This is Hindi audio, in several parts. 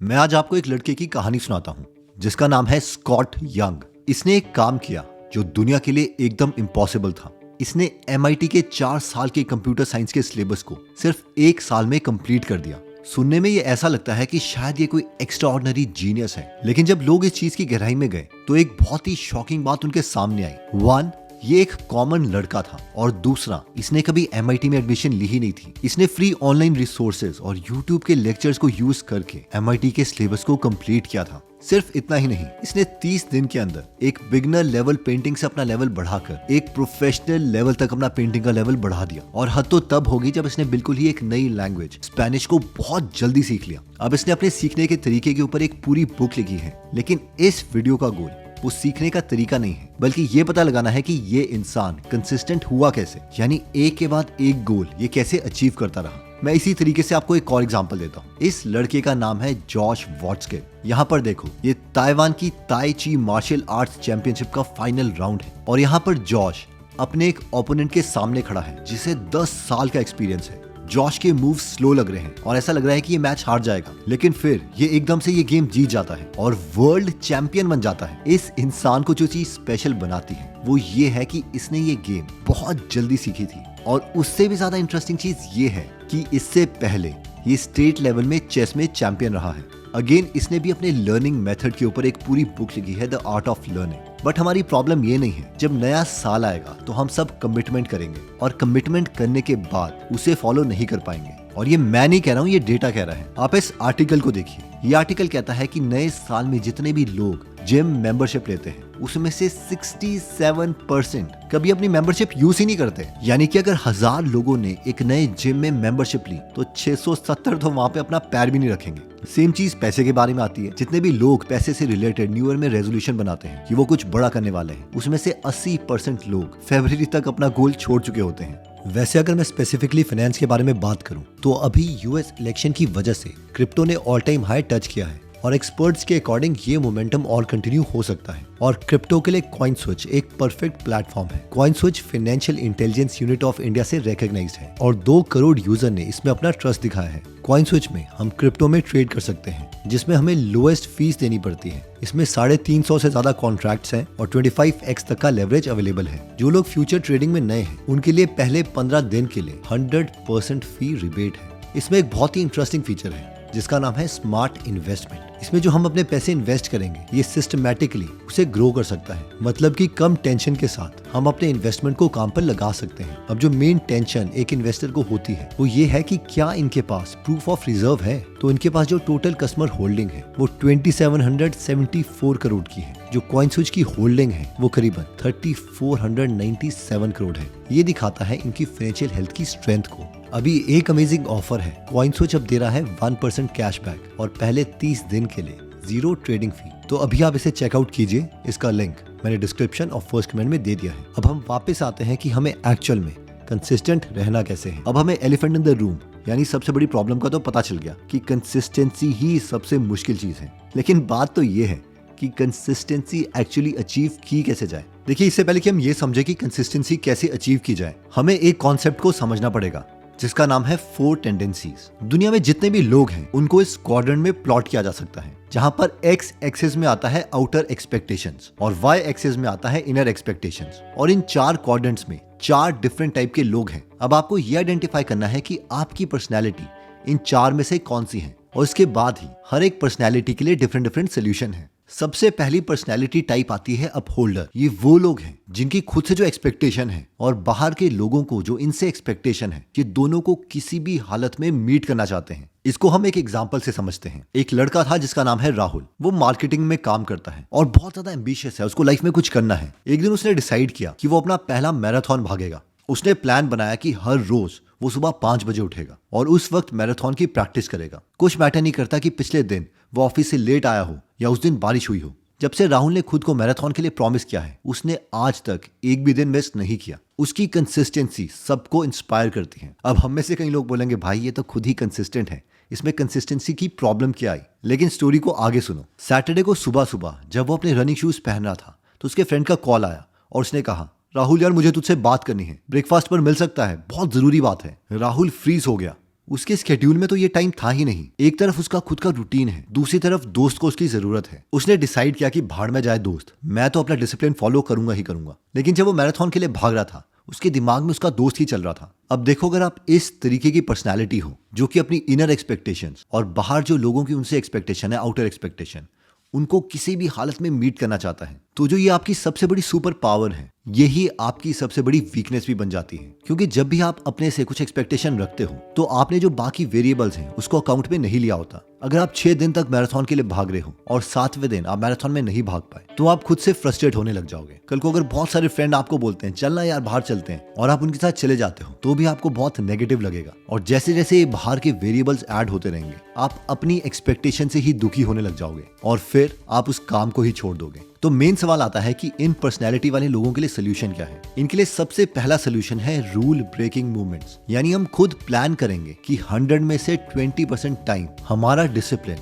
मैं आज आपको एक लड़के की कहानी सुनाता हूँ जिसका नाम है स्कॉट यंग। इसने एक काम किया जो दुनिया के लिए एकदम इम्पॉसिबल था। इसने MIT के 4 साल के कंप्यूटर साइंस के सिलेबस को सिर्फ 1 साल में कंप्लीट कर दिया। सुनने में ये ऐसा लगता है कि शायद ये कोई एक्स्ट्राऑर्डिनरी जीनियस है, लेकिन जब लोग इस चीज की गहराई में गए तो एक बहुत ही शॉकिंग बात उनके सामने आई। 1, ये एक कॉमन लड़का था और दूसरा, इसने कभी MIT में एडमिशन ली ही नहीं थी। इसने फ्री ऑनलाइन रिसोर्सेज और YouTube के लेक्चर्स को यूज करके MIT के सिलेबस को कंप्लीट किया था। सिर्फ इतना ही नहीं, इसने 30 दिन के अंदर एक बिगनर लेवल पेंटिंग से अपना लेवल बढ़ाकर एक प्रोफेशनल लेवल तक अपना पेंटिंग का लेवल बढ़ा दिया। और हद तो तब होगी जब इसने बिल्कुल ही एक नई लैंग्वेज स्पेनिश को बहुत जल्दी सीख लिया। अब इसने अपने सीखने के तरीके के ऊपर एक पूरी बुक लिखी है। लेकिन इस वीडियो का गोल वो सीखने का तरीका नहीं है, बल्कि ये पता लगाना है कि ये इंसान कंसिस्टेंट हुआ कैसे, यानी एक के बाद एक गोल ये कैसे अचीव करता रहा। मैं इसी तरीके से आपको एक और एग्जांपल देता हूँ। इस लड़के का नाम है जॉश वॉट्सके। यहाँ पर देखो, ये ताइवान की ताई ची मार्शल आर्ट्स चैंपियनशिप का फाइनल राउंड है और यहाँ पर जॉश अपने एक ओपोनेंट के सामने खड़ा है जिसे 10 साल का एक्सपीरियंस है। जॉश के मूव स्लो लग रहे हैं और ऐसा लग रहा है कि ये मैच हार जाएगा, लेकिन फिर ये एकदम से ये गेम जीत जाता है और वर्ल्ड चैंपियन बन जाता है। इस इंसान को जो चीज स्पेशल बनाती है वो ये है कि इसने ये गेम बहुत जल्दी सीखी थी। और उससे भी ज्यादा इंटरेस्टिंग चीज ये है कि इससे पहले ये स्टेट लेवल में चेस में चैंपियन रहा है। अगेन, इसने भी अपने लर्निंग मेथड के ऊपर एक पूरी बुक लिखी है, the art of learning. But हमारी प्रॉब्लम ये नहीं है, जब नया साल आएगा तो हम सब कमिटमेंट करेंगे और कमिटमेंट करने के बाद उसे फॉलो नहीं कर पाएंगे। और ये मैं नहीं कह रहा हूँ, ये डेटा कह रहा है। आप इस आर्टिकल को देखिए। ये आर्टिकल कहता है कि नए साल में जितने भी लोग जिम मेंबरशिप लेते हैं उसमें से 67% कभी अपनी मेंबरशिप यूज ही नहीं करते। यानी कि अगर 1000 लोगों ने एक नए जिम में मेंबरशिप ली तो 670 तो वहां पे अपना पैर भी नहीं रखेंगे। सेम चीज पैसे के बारे में आती है। जितने भी लोग पैसे से रिलेटेड न्यू ईयर में रेजोल्यूशन बनाते हैं कि वो कुछ बड़ा करने वाले हैं, उसमें से 80% लोग फरवरी तक अपना गोल छोड़ चुके होते हैं। वैसे अगर मैं स्पेसिफिकली फाइनेंस के बारे में बात करूं तो अभी US इलेक्शन की वजह से क्रिप्टो ने ऑल टाइम हाई टच किया है और एक्सपर्ट्स के अकॉर्डिंग ये मोमेंटम और कंटिन्यू हो सकता है। और क्रिप्टो के लिए CoinSwitch एक परफेक्ट प्लेटफॉर्म है। CoinSwitch financial intelligence unit of India से रिकॉग्नाइज्ड है और 2 करोड़ यूजर ने इसमें अपना ट्रस्ट दिखाया है। CoinSwitch में हम क्रिप्टो में ट्रेड कर सकते हैं जिसमें हमें लोएस्ट फीस देनी पड़ती है। इसमें 350 से ज्यादा कॉन्ट्रैक्ट्स हैं और 25x तक का लेवरेज अवेलेबल है। जो लोग फ्यूचर ट्रेडिंग में नए हैं उनके लिए पहले 15 दिन के लिए 100% फी रिबेट है। इसमें एक बहुत ही इंटरेस्टिंग फीचर है जिसका नाम है स्मार्ट इन्वेस्टमेंट। इसमें जो हम अपने पैसे इन्वेस्ट करेंगे ये सिस्टमैटिकली उसे ग्रो कर सकता है, मतलब कि कम टेंशन के साथ हम अपने इन्वेस्टमेंट को काम पर लगा सकते हैं। अब जो मेन टेंशन एक इन्वेस्टर को होती है वो ये है कि क्या इनके पास प्रूफ ऑफ रिजर्व है। तो इनके पास जो टोटल कस्टमर होल्डिंग है वो 2774 करोड़ की है। जो CoinSwitch की होल्डिंग है वो करीबन 3497 करोड़ है। ये दिखाता है इनकी फाइनेंशियल हेल्थ की स्ट्रेंथ को। अभी एक अमेजिंग ऑफर है। CoinSwitch अब दे रहा है 1% कैशबैक और पहले 30 दिन के लिए 0 ट्रेडिंग फी। तो अभी आप इसे चेकआउट कीजिए। इसका लिंक मैंने डिस्क्रिप्शन और फर्स्ट कमेंट में दे दिया है। अब हम वापस आते हैं कि हमें एक्चुअल में कंसिस्टेंट रहना कैसे है। अब हमें एलिफेंट इन द रूम यानी सबसे बड़ी प्रॉब्लम का तो पता चल गया कि कंसिस्टेंसी ही सबसे मुश्किल चीज है। लेकिन बात तो ये है कि कंसिस्टेंसी एक्चुअली अचीव की कैसे जाए। देखिए, इससे पहले कि हम ये समझे कि कंसिस्टेंसी कैसे अचीव की जाए, हमें एक कॉन्सेप्ट को समझना पड़ेगा जिसका नाम है 4 टेंडेंसीज। दुनिया में जितने भी लोग हैं उनको इस क्वाड्रेंट में प्लॉट किया जा सकता है, जहां पर X एक्सिस में आता है आउटर एक्सपेक्टेशंस और Y एक्सिस में आता है इनर एक्सपेक्टेशंस। और इन 4 क्वाड्रेंट्स में 4 डिफरेंट टाइप के लोग हैं। अब आपको ये आइडेंटिफाई करना है कि आपकी पर्सनैलिटी इन 4 में से कौन सी है और इसके बाद ही हर एक पर्सनैलिटी के लिए डिफरेंट सोल्यूशन है। सबसे पहली पर्सनैलिटी टाइप आती है अपहोल्डर। ये वो लोग हैं जिनकी खुद से जो एक्सपेक्टेशन है और बाहर के लोगों को जो इनसे एक्सपेक्टेशन है, ये दोनों को किसी भी हालत में मीट करना चाहते हैं। इसको हम एक एग्जांपल से समझते हैं। एक लड़का था जिसका नाम है राहुल। वो मार्केटिंग में काम करता है और बहुत ज्यादा एम्बिशियस है, उसको लाइफ में कुछ करना है। एक दिन उसने डिसाइड किया कि वो अपना पहला मैराथन भागेगा। उसने प्लान बनाया कि हर रोज वो सुबह 5 बजे उठेगा और उस वक्त मैराथन की प्रैक्टिस करेगा। कुछ मैटर नहीं करता कि पिछले दिन वो ऑफिस से लेट आया हो या उस दिन बारिश हुई हो। जब से राहुल ने खुद को मैराथन के लिए प्रॉमिस किया है, उसने आज तक एक भी दिन वेस्ट नहीं किया। उसकी कंसिस्टेंसी सबको इंस्पायर करती है। अब हम में से कई लोग बोलेंगे, भाई ये तो खुद ही कंसिस्टेंट है, इसमें कंसिस्टेंसी की प्रॉब्लम क्या आई। लेकिन स्टोरी को आगे सुनो। सैटरडे को सुबह सुबह जब वो अपने रनिंग शूज पहन रहा था तो उसके फ्रेंड का कॉल आया और उसने कहा, राहुल यार मुझे तुझसे बात करनी है, ब्रेकफास्ट पर मिल सकता है, बहुत जरूरी बात है। राहुल फ्रीज हो गया। उसके स्केड्यूल में तो ये टाइम था ही नहीं। एक तरफ उसका खुद का रूटीन है, दूसरी तरफ दोस्त को उसकी जरूरत है। उसने डिसाइड किया कि भाड़ में जाए दोस्त, मैं तो अपना डिसिप्लिन फॉलो करूंगा ही करूंगा। लेकिन जब वो मैराथन के लिए भाग रहा था, उसके दिमाग में उसका दोस्त ही चल रहा था। अब देखो, अगर आप इस तरीके की पर्सनालिटी हो जो कि अपनी इनर एक्सपेक्टेशंस और बाहर जो लोगों की उनसे एक्सपेक्टेशन है, आउटर एक्सपेक्टेशन, उनको किसी भी हालत में मीट करना चाहता है, तो जो ये आपकी सबसे बड़ी सुपर पावर है, यही आपकी सबसे बड़ी वीकनेस भी बन जाती है। क्योंकि जब भी आप अपने से कुछ एक्सपेक्टेशन रखते हो तो आपने जो बाकी वेरिएबल्स हैं उसको अकाउंट में नहीं लिया होता। अगर आप 6 दिन तक मैराथन के लिए भाग रहे हो और 7वें दिन आप मैराथन में नहीं भाग पाए, तो आप खुद से फ्रस्ट्रेट होने लग जाओगे। कल को अगर बहुत सारे फ्रेंड आपको बोलते हैं चलना यार बाहर चलते हैं, और आप उनके साथ चले जाते हो, तो भी आपको बहुत नेगेटिव लगेगा। और जैसे जैसे बाहर के वेरिएबल्स ऐड होते रहेंगे, आप अपनी एक्सपेक्टेशन से ही दुखी होने लग जाओगे और फिर आप उस काम को ही छोड़ दोगे। तो मेन सवाल आता है कि इन पर्सनैलिटी वाले लोगों के लिए सोल्यूशन क्या है। इनके लिए सबसे पहला सोल्यूशन है रूल ब्रेकिंग मूवमेंट्स। यानी हम खुद प्लान करेंगे कि 100 में से 20% टाइम हमारा डिसिप्लिन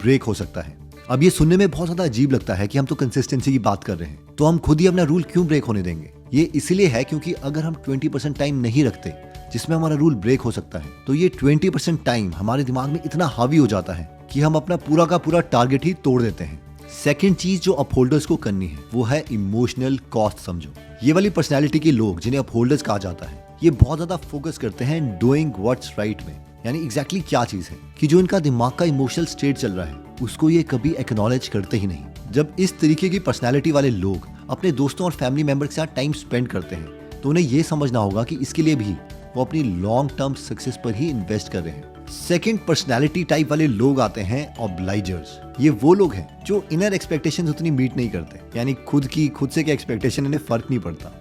ब्रेक हो सकता है। अब ये सुनने में बहुत ज्यादा अजीब लगता है कि हम तो कंसिस्टेंसी की बात कर रहे हैं, तो हम खुद ही अपना रूल क्यों ब्रेक होने देंगे। ये इसलिए है क्योंकि अगर हम 20% टाइम नहीं रखते जिसमें हमारा रूल ब्रेक हो सकता है, तो ये 20% टाइम हमारे दिमाग में इतना हावी हो जाता है कि हम अपना पूरा का पूरा टारगेट ही तोड़ देते हैं। सेकेंड चीज जो अपहोल्डर्स को करनी है वो है इमोशनल कॉस्ट समझो। ये वाली पर्सनैलिटी के लोग जिन्हें अपहोल्डर्स कहा जाता है, ये बहुत ज्यादा फोकस करते हैं डूइंग व्हाट्स राइट में। यानी एग्जैक्टली क्या चीज है कि जो इनका दिमाग का इमोशनल स्टेट चल रहा है उसको ये कभी एक्नॉलेज करते ही नहीं। जब इस तरीके की पर्सनैलिटी वाले लोग अपने दोस्तों और फैमिली मेंबर के साथ टाइम स्पेंड करते हैं, तो उन्हें ये समझना होगा कि इसके लिए भी वो अपनी लॉन्ग टर्म सक्सेस पर ही इन्वेस्ट कर रहे हैं। सेकंड पर्सनैलिटी टाइप वाले लोग आते हैं ऑब्लाइजर्स। ये वो लोग हैं जो इनर एक्सपेक्टेशंस उतनी मीट नहीं करते, यानी खुद से क्या एक्सपेक्टेशन इन्हें फर्क नहीं पड़ता।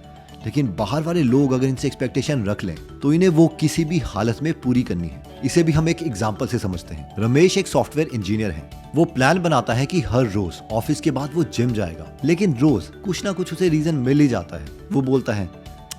लेकिन बाहर वाले लोग अगर इनसे एक्सपेक्टेशन रख लें तो इन्हें वो किसी भी हालत में पूरी करनी है। इसे भी हम एक एग्जांपल से समझते हैं। रमेश एक सॉफ्टवेयर इंजीनियर है। वो प्लान बनाता है कि हर रोज ऑफिस के बाद वो जिम जाएगा, लेकिन रोज कुछ ना कुछ उसे रीजन मिल ही जाता है। वो बोलता है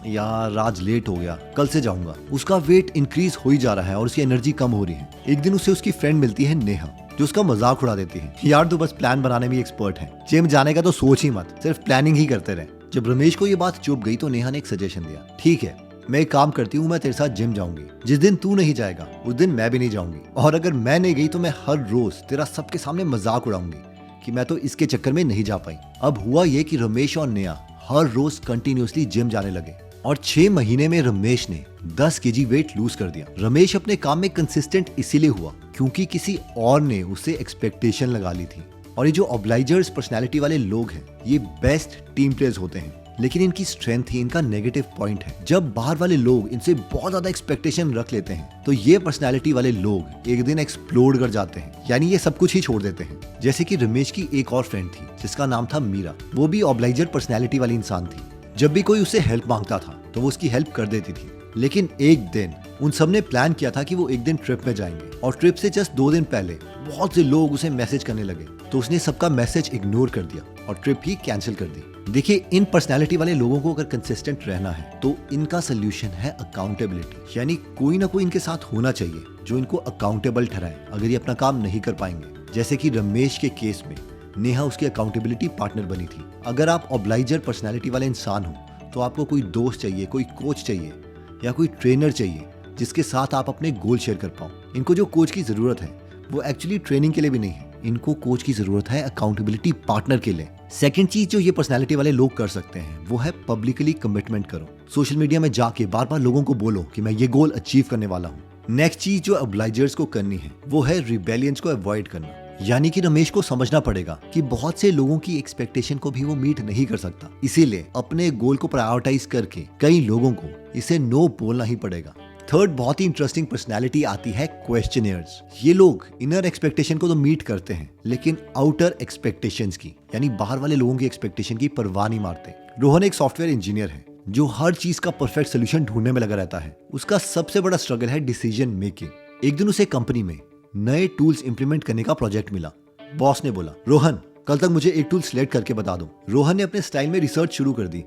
यार आज लेट हो गया, कल से जाऊंगा। उसका वेट इंक्रीज हो ही जा रहा है और उसकी एनर्जी कम हो रही है। एक दिन उसे उसकी फ्रेंड मिलती है नेहा, जो उसका मजाक उड़ा देती है, यार तू बस प्लान बनाने में एक्सपर्ट है, जिम जाने का तो सोच ही मत, सिर्फ प्लानिंग ही करते रहे। जब रमेश को ये बात चुभ गई तो नेहा ने एक सजेशन दिया, ठीक है मैं एक काम करती हूँ, मैं तेरे साथ जिम जाऊंगी। जिस दिन तू नहीं जाएगा उस दिन मैं भी नहीं जाऊंगी, और अगर मैं नहीं गई तो मैं हर रोज तेरा सबके सामने मजाक उड़ाऊंगी कि मैं तो इसके चक्कर में नहीं जा पाई। अब हुआ ये कि रमेश और नेहा हर रोज कंटिन्यूअसली जिम जाने लगे और 6 महीने में रमेश ने 10 केजी वेट लूज कर दिया। रमेश अपने काम में कंसिस्टेंट इसीलिए हुआ क्योंकि किसी और ने उसे एक्सपेक्टेशन लगा ली थी। और ये जो ऑब्लाइजर्स पर्सनालिटी वाले लोग हैं, ये बेस्ट टीम प्लेयर्स होते हैं, लेकिन इनकी स्ट्रेंथ ही इनका नेगेटिव पॉइंट है। जब बाहर वाले लोग इनसे बहुत ज्यादा एक्सपेक्टेशन रख लेते हैं तो ये पर्सनालिटी वाले लोग एक दिन एक्सप्लोड कर जाते हैं, यानी ये सब कुछ ही छोड़ देते हैं। जैसे कि रमेश की एक और फ्रेंड थी जिसका नाम था मीरा। वो भी ऑब्लाइजर पर्सनालिटी वाली इंसान थी। जब भी कोई उससे हेल्प मांगता था तो वो उसकी हेल्प कर देती थी। लेकिन एक दिन उन सब ने प्लान किया था कि वो एक दिन ट्रिप में जाएंगे, और ट्रिप से जस्ट 2 दिन पहले बहुत से लोग उसे मैसेज करने लगे, तो उसने सबका मैसेज इग्नोर कर दिया और ट्रिप ही कैंसिल कर दी। देखिए, इन पर्सनालिटी वाले लोगों को अगर कंसिस्टेंट रहना है तो इनका सोल्यूशन है अकाउंटेबिलिटी। यानी कोई ना कोई इनके साथ होना चाहिए जो इनको अकाउंटेबल ठहराए अगर ये अपना काम नहीं कर पाएंगे। जैसे कि रमेश के केस में नेहा उसकी अकाउंटेबिलिटी पार्टनर बनी थी। अगर आप ऑब्लाइजर पर्सनालिटी वाले इंसान हो तो आपको कोई दोस्त चाहिए, कोई कोच चाहिए या कोई ट्रेनर चाहिए जिसके साथ आप अपने गोल शेयर कर पाओ। इनको जो कोच की जरूरत है वो एक्चुअली ट्रेनिंग के लिए भी नहीं है, इनको कोच की जरूरत है अकाउंटेबिलिटी पार्टनर के लिए। सेकंड चीज जो ये पर्सनालिटी वाले लोग कर सकते हैं वो है पब्लिकली कमिटमेंट करो। सोशल मीडिया में जाके बार बार लोगों को बोलो कि मैं ये गोल अचीव करने वाला हूँ। नेक्स्ट चीज जो ऑब्लाइजर्स को करनी है वो है रिबेलियंस को अवॉइड करना। यानी कि रमेश को समझना पड़ेगा कि बहुत से लोगों की एक्सपेक्टेशन को भी वो मीट नहीं कर सकता, इसीलिए अपने गोल को प्रायोरिटाइज करके कई लोगों को इसे नो बोलना ही पड़ेगा। थर्ड बहुत ही इंटरेस्टिंग पर्सनालिटी आती है क्वेश्चनियर्स। ये लोग इनर एक्सपेक्टेशन को तो मीट करते हैं लेकिन आउटर एक्सपेक्टेशंस की, यानी बाहर वाले लोगों की एक्सपेक्टेशन की परवाह नहीं मारते। रोहन एक सॉफ्टवेयर इंजीनियर है जो हर चीज का परफेक्ट सोल्यूशन ढूंढने में लगा रहता है। उसका सबसे बड़ा स्ट्रगल है डिसीजन मेकिंग। एक दिन उसे कंपनी में नए टूल्स इंप्लीमेंट करने का प्रोजेक्ट मिला। बॉस ने बोला, रोहन कल तक मुझे एक टूल सिलेक्ट करके बता दो। रोहन ने अपने स्टाइल में रिसर्च शुरू कर दी।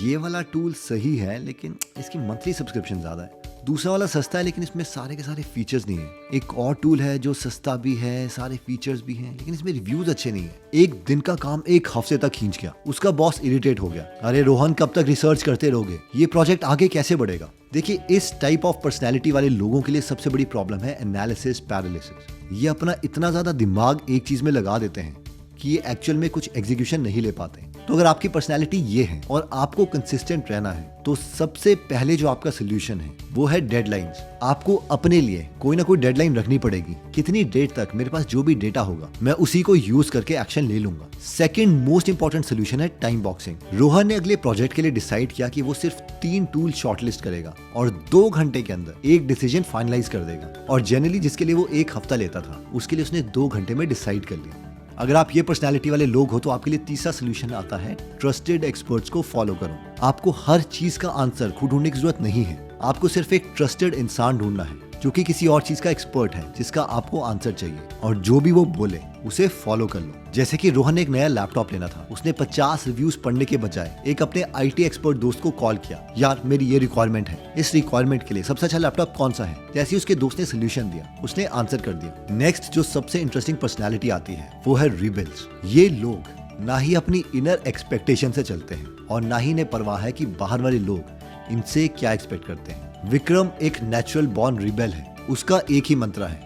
ये वाला टूल सही है लेकिन इसकी मंथली सब्सक्रिप्शन ज्यादा है। दूसरा वाला सस्ता है लेकिन इसमें सारे के सारे फीचर्स नहीं है। एक और टूल है जो सस्ता भी है, सारे फीचर्स भी हैं, लेकिन इसमें रिव्यूज अच्छे नहीं है। एक दिन का काम 1 हफ्ते तक खींच गया। उसका बॉस इरिटेट हो गया, अरे रोहन कब तक रिसर्च करते रहोगे, ये प्रोजेक्ट आगे कैसे बढ़ेगा। देखिए, इस टाइप ऑफ पर्सनैलिटी वाले लोगों के लिए सबसे बड़ी प्रॉब्लम है एनालिसिस पैरालिसिस। ये अपना इतना ज्यादा दिमाग एक चीज में लगा देते हैं कि ये एक्चुअल में कुछ एग्जीक्यूशन नहीं ले पाते। तो अगर आपकी पर्सनैलिटी ये है और आपको कंसिस्टेंट रहना है, तो सबसे पहले जो आपका सोल्यूशन है वो है डेडलाइंस। आपको अपने लिए कोई ना कोई डेडलाइन रखनी पड़ेगी। कितनी डेट तक मेरे पास जो भी डेटा होगा मैं उसी को यूज करके एक्शन ले लूंगा। सेकंड मोस्ट इंपॉर्टेंट सोल्यूशन है टाइम बॉक्सिंग। रोहन ने अगले प्रोजेक्ट के लिए डिसाइड किया कि वो सिर्फ 3 टूल शॉर्टलिस्ट करेगा और 2 घंटे के अंदर एक डिसीजन फाइनलाइज कर देगा। और जनरली जिसके लिए वो 1 हफ्ता लेता था, उसके लिए उसने 2 घंटे में डिसाइड कर लिया। अगर आप ये पर्सनालिटी वाले लोग हो तो आपके लिए तीसरा सोल्यूशन आता है ट्रस्टेड एक्सपर्ट्स को फॉलो करो। आपको हर चीज का आंसर खुद ढूंढने की जरूरत नहीं है। आपको सिर्फ एक ट्रस्टेड इंसान ढूंढना है जो कि किसी और चीज का एक्सपर्ट है, जिसका आपको आंसर चाहिए, और जो भी वो बोले उसे फॉलो कर लो। जैसे कि रोहन ने एक नया लैपटॉप लेना था। उसने 50 रिव्यूज पढ़ने के बजाय एक अपने आईटी एक्सपर्ट दोस्त को कॉल किया, यार मेरी ये रिक्वायरमेंट है, इस रिक्वायरमेंट के लिए सबसे अच्छा लैपटॉप कौन सा है। जैसे ही उसके दोस्त ने सोल्यूशन दिया, उसने आंसर कर दिया। नेक्स्ट जो सबसे इंटरेस्टिंग पर्सनैलिटी आती है वो है रिबेल्स। ये लोग ना ही अपनी इनर एक्सपेक्टेशन से चलते हैं और ना ही इन्हें परवाह है कि बाहर वाले लोग इनसे क्या एक्सपेक्ट करते हैं। विक्रम एक नेचुरल बॉर्न रिबेल है। उसका एक ही मंत्र है,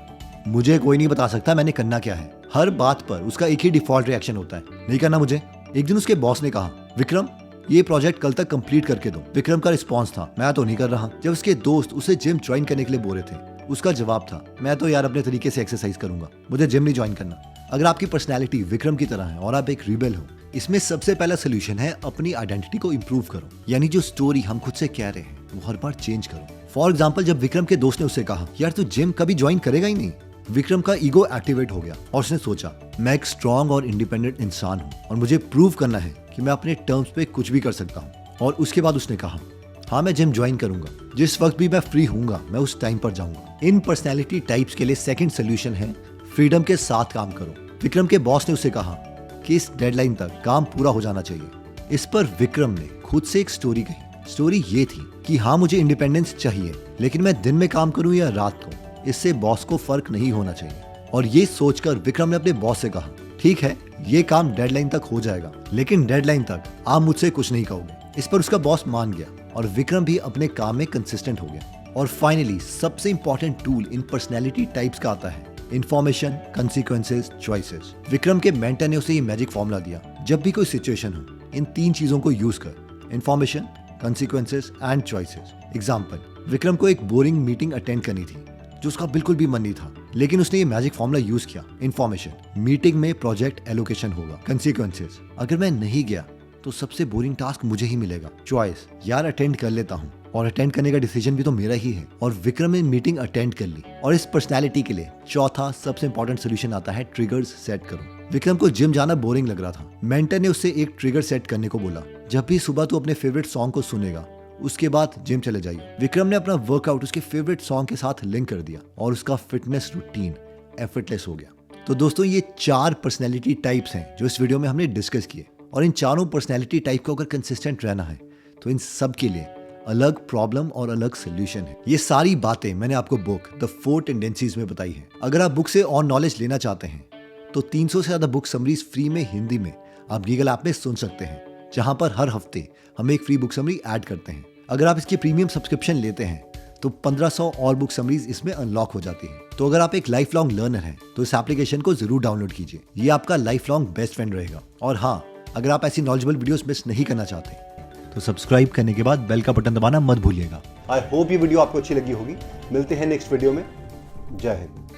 मुझे कोई नहीं बता सकता मैंने करना क्या है। हर बात पर उसका एक ही डिफॉल्ट रिएक्शन होता है, नहीं करना मुझे। एक दिन उसके बॉस ने कहा, विक्रम ये प्रोजेक्ट कल तक कंप्लीट करके दो। विक्रम का रिस्पॉन्स था, मैं तो नहीं कर रहा। जब उसके दोस्त उसे जिम ज्वाइन करने के लिए बोल रहे थे, उसका जवाब था, मैं तो यार अपने तरीके से एक्सरसाइज करूंगा, मुझे जिम नहीं ज्वाइन करना। अगर आपकी पर्सनैलिटी विक्रम की तरह है और आप एक रिबेल हो, इसमें सबसे पहला सोल्यूशन है अपनी आइडेंटिटी को इम्प्रूव करो। यानी जो स्टोरी हम खुद से कह रहे हैं वो हर बार चेंज करो। फॉर एग्जाम्पल, जब विक्रम के दोस्त ने उससे कहा, यार तू जिम कभी ज्वाइन करेगा ही नहीं, विक्रम का ईगो एक्टिवेट हो गया और उसने सोचा, मैं एक स्ट्रॉन्ग और इंडिपेंडेंट इंसान हूँ और मुझे प्रूव करना है कि मैं अपने टर्म्स पे कुछ भी कर सकता हूँ। और उसके बाद उसने कहा, हाँ मैं जिम ज्वाइन करूंगा, जिस वक्त भी मैं फ्री हूंगा मैं उस टाइम पर जाऊंगा। इन पर्सनैलिटी टाइप्स के लिए सेकंड सोल्यूशन है फ्रीडम के साथ काम करो। विक्रम के बॉस ने उससे कहा कि इस डेडलाइन तक काम पूरा हो जाना चाहिए। इस पर विक्रम ने खुद से एक स्टोरी कही। स्टोरी ये थी कि हाँ मुझे इंडिपेंडेंस चाहिए, लेकिन मैं दिन में काम करूं या रात को, इससे बॉस को फर्क नहीं होना चाहिए। और ये सोचकर विक्रम ने अपने बॉस से कहा, ठीक है ये काम डेडलाइन तक हो जाएगा, लेकिन डेडलाइन तक आप मुझसे कुछ नहीं कहोगे। इस पर उसका बॉस मान गया और विक्रम भी अपने काम में कंसिस्टेंट हो गया। और फाइनली सबसे important tool in personality types का आता है इन्फॉर्मेशन, कंसिक्वेंसेस, चॉइसेस। विक्रम के मेंटर ने उसे ये मैजिक फॉर्मूला दिया, जब भी कोई सिचुएशन हो इन 3 चीजों को यूज कर, information, consequences and choices. Example, Vikram को एक बोरिंग मीटिंग अटेंड करनी थी जो उसका बिल्कुल भी मन नहीं था, लेकिन उसने ये मैजिक फॉर्मूला यूज किया। इन्फॉर्मेशन, मीटिंग में प्रोजेक्ट एलोकेशन होगा। कंसिक्वेंसेस, अगर मैं नहीं गया तो सबसे बोरिंग टास्क मुझे ही मिलेगा। चॉइस, यार अटेंड कर लेता हूँ और अटेंड करने का डिसीजन भी तो मेरा ही है। और विक्रम ने मीटिंग अटेंड कर ली। और इस पर्सनैलिटी के लिए चौथा सबसे इंपॉर्टेंट सोल्यूशन आता है ट्रिगर्स सेट करो। विक्रम को जिम जाना बोरिंग लग रहा था। मेंटर ने उससे एक ट्रिगर सेट करने को बोला, जब भी सुबह तू अपने फेवरेट सॉन्ग को सुनेगा उसके बाद जिम चले जाइए। विक्रम ने अपना वर्कआउट उसके फेवरेट सॉन्ग के साथ लिंक कर दिया और उसका फिटनेस रूटीन एफर्टलेस हो गया। तो दोस्तों ये 4 पर्सनैलिटी टाइप्स हैं जो इस वीडियो में हमने डिस्कस किए। और इन चारों पर्सनैलिटी टाइप को अगर कंसिस्टेंट रहना है तो इन सब के लिए अलग प्रॉब्लम और अलग सोल्यूशन है। ये सारी बातें मैंने आपको बुक द 4 टेंडेंसीज में बताई है। अगर आप बुक से और नॉलेज लेना चाहते हैं तो 300 से ज्यादा बुक समरीज फ्री में हिंदी में आप गीगल ऐप में सुन सकते हैं, जहां पर हर हफ्ते हम एक फ्री बुक समरी ऐड करते हैं। अगर आप इसकी प्रीमियम सब्सक्रिप्शन लेते हैं तो 1500 और बुक समरीज इसमें अनलॉक हो जाती है। तो अगर आप एक लाइफ लॉन्ग लर्नर हैं तो इस एप्लीकेशन को जरूर डाउनलोड कीजिए। ये आपका लाइफ लॉन्ग बेस्ट फ्रेंड रहेगा। और हाँ, अगर आप ऐसी नॉलेजेबल वीडियोस मिस नहीं करना चाहते तो सब्सक्राइब करने के बाद बेल का बटन दबाना मत भूलिएगा। आई होप ये वीडियो आपको अच्छी लगी होगी। मिलते हैं नेक्स्ट वीडियो में। जय हिंद।